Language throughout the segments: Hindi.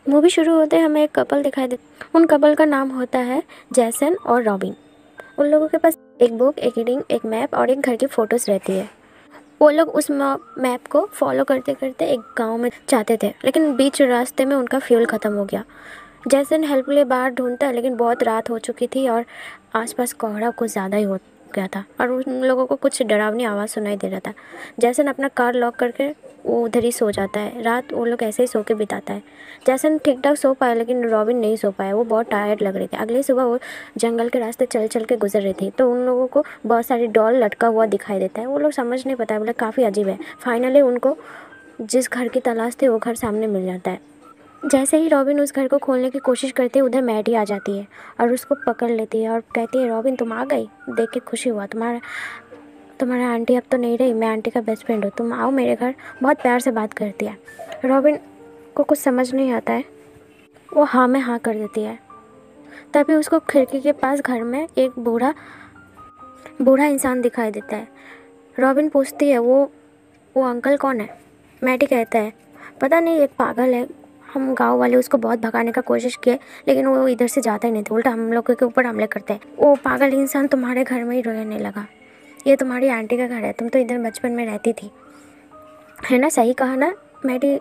मूवी शुरू होते हमें एक कपल दिखाई दे। उन कपल का नाम होता है जैसन और रॉबिन। उन लोगों के पास एक बुक, एक रिंग, एक मैप और एक घर की फ़ोटोज़ रहती है। वो लोग उस मैप को फॉलो करते करते एक गांव में जाते थे, लेकिन बीच रास्ते में उनका फ्यूल ख़त्म हो गया। जैसन हेल्प के लिए बाहर ढूंढता है, लेकिन बहुत रात हो चुकी थी और आसपास कोहरा कुछ ज़्यादा ही हो गया था और उन लोगों को कुछ डरावनी आवाज़ सुनाई दे रहा था। जैसन अपना कार लॉक करके वो उधर ही सो जाता है। रात वो लोग ऐसे ही सो के बिताता है। जैसन ठीक ठाक सो पाया, लेकिन रॉबिन नहीं सो पाया। वो बहुत टायर्ड लग रही थी। अगली सुबह वो जंगल के रास्ते चल चल के गुजर रही थी, तो उन लोगों को बहुत सारी डॉल लटका हुआ दिखाई देता है। वो लोग समझ नहीं पाता, बोले काफ़ी अजीब है। फाइनली उनको जिस घर की तलाश थी वो घर सामने मिल जाता है। जैसे ही रॉबिन उस घर को खोलने की कोशिश करती है, उधर मैडी आ जाती है और उसको पकड़ लेती है और कहती है, रॉबिन तुम आ गई, देख के खुशी हुआ। तुम्हारा आंटी अब तो नहीं रही, मैं आंटी का बेस्ट फ्रेंड हूँ, तुम आओ मेरे घर। बहुत प्यार से बात करती है। रॉबिन को कुछ समझ नहीं आता है। वो हाँ में हाँ कर देती है। तभी उसको खिड़की के पास घर में एक बूढ़ा बूढ़ा इंसान दिखाई देता है। रॉबिन पूछती है, वो अंकल कौन है? मैडी कहता है, पता नहीं, एक पागल है। हम गांव वाले उसको बहुत भगाने का कोशिश किए, लेकिन वो इधर से जाता ही नहीं था, उल्टा हम लोगों के ऊपर हमले करते हैं। वो पागल इंसान तुम्हारे घर में ही रहने लगा। ये तुम्हारी आंटी का घर है, तुम तो इधर बचपन में रहती थी, है ना? सही कहा ना? मैडी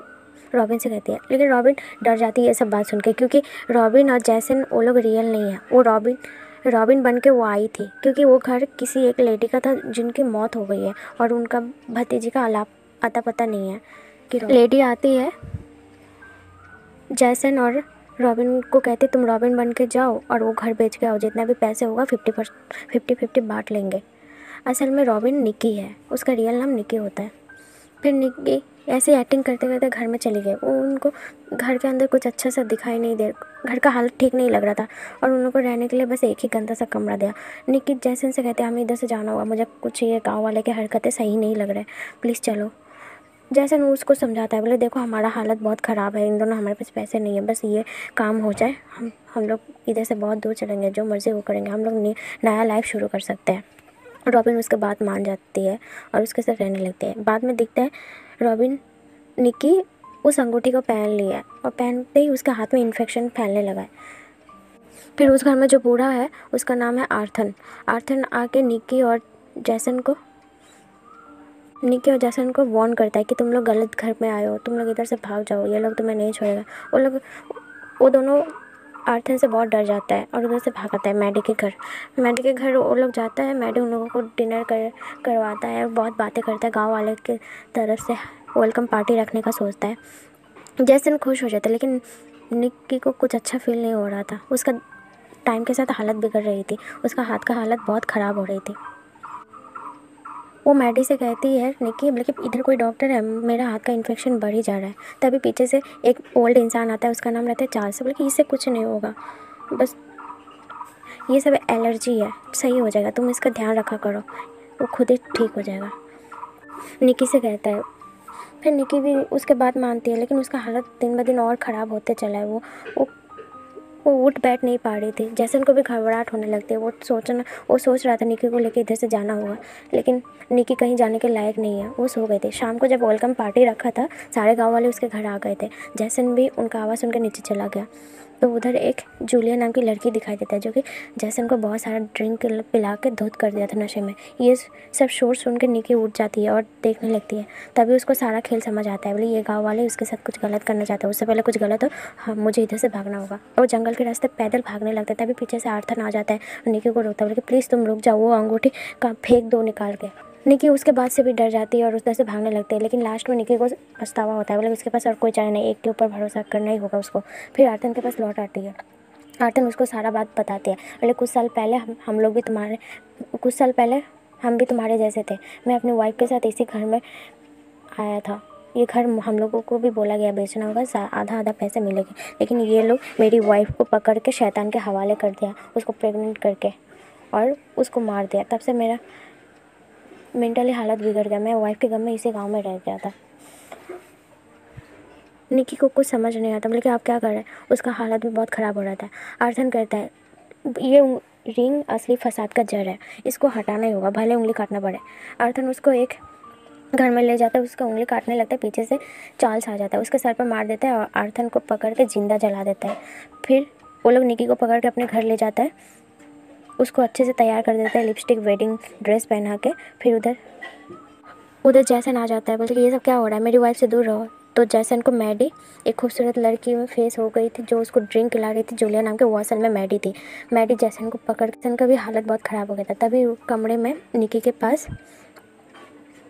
रॉबिन से कहती है। लेकिन रॉबिन डर जाती है ये सब बात सुन के, क्योंकि रॉबिन और जैसन वो लोग रियल नहीं है। वो रॉबिन बन के वो आई थी, क्योंकि वो घर किसी एक लेडी का था जिनकी मौत हो गई है और उनका भतीजी का अता पता नहीं है। कि लेडी आती है जैसन और रॉबिन को कहते, तुम रॉबिन बन के जाओ और वो घर बेच के आओ, जितना भी पैसे होगा 50-50 बांट लेंगे। असल में रॉबिन निकी है, उसका रियल नाम निकी होता है। फिर निकी ऐसे एक्टिंग करते करते घर में चली गई। वो उनको घर के अंदर कुछ अच्छा सा दिखाई नहीं दे, घर का हालत ठीक नहीं लग रहा था और उन लोगों को रहने के लिए बस एक ही गंदा सा कमरा दिया। निकी जैसन से कहते, हमें इधर से जाना होगा, मुझे कुछ ये गाँव वाले की हरकतें सही नहीं लग रहा है, प्लीज़ चलो। जैसन वो उसको समझाता है, बोले देखो हमारा हालत बहुत ख़राब है, इन दोनों हमारे पास पैसे नहीं है, बस ये काम हो जाए, हम लोग इधर से बहुत दूर चलेंगे, जो मर्ज़ी वो करेंगे, हम लोग नया लाइफ शुरू कर सकते हैं। रॉबिन उसके बात मान जाती है और उसके साथ रहने लगती है। बाद में दिखता है रॉबिन निकी उस अंगूठी को पहन लिया है और पहनते ही उसके हाथ में इन्फेक्शन फैलने लगा है। फिर उस घर में जो बूढ़ा है उसका नाम है आर्थन। आर्थन आके निकी और जैसन को वार्न करता है कि तुम लोग गलत घर में आए हो, तुम लोग इधर से भाग जाओ, ये लोग तुम्हें नहीं छोड़ेगा। वो दोनों आर्थन से बहुत डर जाता है और उधर से भागता है मैडी के घर वो लोग जाता है। मैडी उन लोगों को डिनर करवाता है और बहुत बातें करता है। गांव वाले के तरफ से वेलकम पार्टी रखने का सोचता है। जैसन खुश हो जाता है, लेकिन निक्की को कुछ अच्छा फील नहीं हो रहा था। उसका टाइम के साथ हालत बिगड़ रही थी, उसका हाथ का हालत बहुत ख़राब हो रही थी। वो मैडी से कहती है, निक्की लेकिन इधर कोई डॉक्टर है, मेरा हाथ का इन्फेक्शन बढ़ ही जा रहा है। तभी पीछे से एक ओल्ड इंसान आता है, उसका नाम रहता है चार्ल्स। बोले कि इससे कुछ नहीं होगा, बस ये सब एलर्जी है, सही हो जाएगा, तुम इसका ध्यान रखा करो, वो खुद ही ठीक हो जाएगा, निक्की से कहता है। फिर निक्की भी उसके बात मानती है, लेकिन उसका हालत दिन ब दिन और ख़राब होते चला है। वो उठ बैठ नहीं पा रही थी। जैसे उनको भी घबराहट होने लगती है। वो सोच रहा था निक्की को लेके इधर से जाना होगा, लेकिन निक्की कहीं जाने के लायक नहीं है, वो सो गए थे। शाम को जब वेलकम पार्टी रखा था, सारे गांव वाले उसके घर आ गए थे। जैसन भी उनका आवाज़ सुनकर नीचे चला गया, तो उधर एक जूलिया नाम की लड़की दिखाई देता है, जो कि जैसन को बहुत सारा ड्रिंक पिला के धुत कर दिया था नशे में। ये सब शोर सुन के निक्की उठ जाती है और देखने लगती है। तभी उसको सारा खेल समझ आता है। बोले ये गाँव वाले उसके साथ कुछ गलत करना चाहते हैं, उससे पहले कुछ गलत हो, हाँ मुझे इधर से भागना होगा। और जंगल के रास्ते पैदल भागने लगता है। तभी पीछे से आर्थन आ जाता है और निक्की को रोकता है, बोले प्लीज़ तुम रुक जाओ, वो अंगूठी का फेंक दो निकाल के। निक्की उसके बाद से भी डर जाती है और उधर से भागने लगती है, लेकिन लास्ट में निक्की को पछतावा होता है। बोले उसके पास और कोई चारा नहीं, एक के ऊपर भरोसा करना ही होगा उसको। फिर आर्थन के पास लौट आती है। आर्थन उसको सारा बात बताती है। बोले कुछ साल पहले हम भी तुम्हारे जैसे थे। मैं अपनी वाइफ के साथ इसी घर में आया था। ये घर हम लोगों को भी बोला गया बेचना होगा, आधा आधा पैसे मिलेंगे, लेकिन ये लोग मेरी वाइफ को पकड़ के शैतान के हवाले कर दिया, उसको प्रेग्नेंट करके, और उसको मार दिया। तब से मेरा मेंटली हालत बिगड़ गया। मैं वाइफ के गम में इसी गांव में रह गया था। निक्की को कुछ समझ नहीं आता, बल्कि आप क्या कर रहे हैं। उसका हालत भी बहुत ख़राब हो रहा था। आर्थन कहता है, ये रिंग असली फसाद का जड़ है, इसको हटाना ही होगा, भले उंगली काटना पड़े। आर्थन उसको एक घर में ले जाता है, उसका उंगली काटने लगता है, पीछे से चार्ल्स आ जाता है, उसके सर पर मार देता है और आर्थन को पकड़ के जिंदा जला देता है। फिर वो लोग निकी को पकड़ के अपने घर ले जाता है, उसको अच्छे से तैयार कर देता है, लिपस्टिक वेडिंग ड्रेस पहना के। फिर उधर जैसन आ जाता है, बोलते कि ये सब क्या हो रहा है, मेरी वाइफ से दूर रहो। तो जैसन को मैडी, एक खूबसूरत लड़की में फेस हो गई थी जो उसको ड्रिंक खिला रही थी, जूलिया नाम के, वो असल में मैडी थी। मैडी जैसन को पकड़, जैसन का भी हालत बहुत ख़राब हो गया था। तभी कमरे में निकी के पास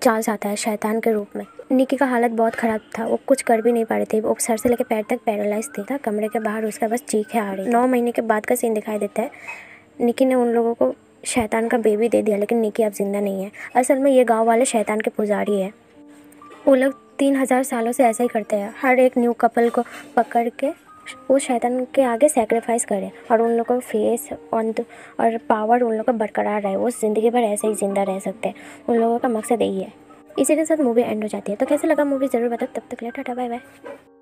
चार्ल्स आता है शैतान के रूप में। निकी का हालत बहुत ख़राब था, वो कुछ कर भी नहीं पा रही थी, वो सर से लेकर पैर तक पैरालाइज था। कमरे के बाहर उसका बस चीखें आ रही। 9 महीने के बाद का सीन दिखाई देता है। निकी ने उन लोगों को शैतान का बेबी दे दिया, लेकिन निकी अब जिंदा नहीं है। असल में ये गांव वाले शैतान के पुजारी है। वो लोग 3000 सालों से ऐसा ही करते हैं, हर एक न्यू कपल को पकड़ के वो शैतान के आगे सेक्रीफाइस करें और उन लोगों का फेस और पावर उन लोगों का बरकरार रहे, वो ज़िंदगी भर ऐसे ही ज़िंदा रह सकते हैं। उन लोगों का मकसद यही है। इसी के साथ मूवी एंड हो जाती है। तो कैसे लगा मूवी ज़रूर बताओ। तब तक के लिए टाटा बाय बाय।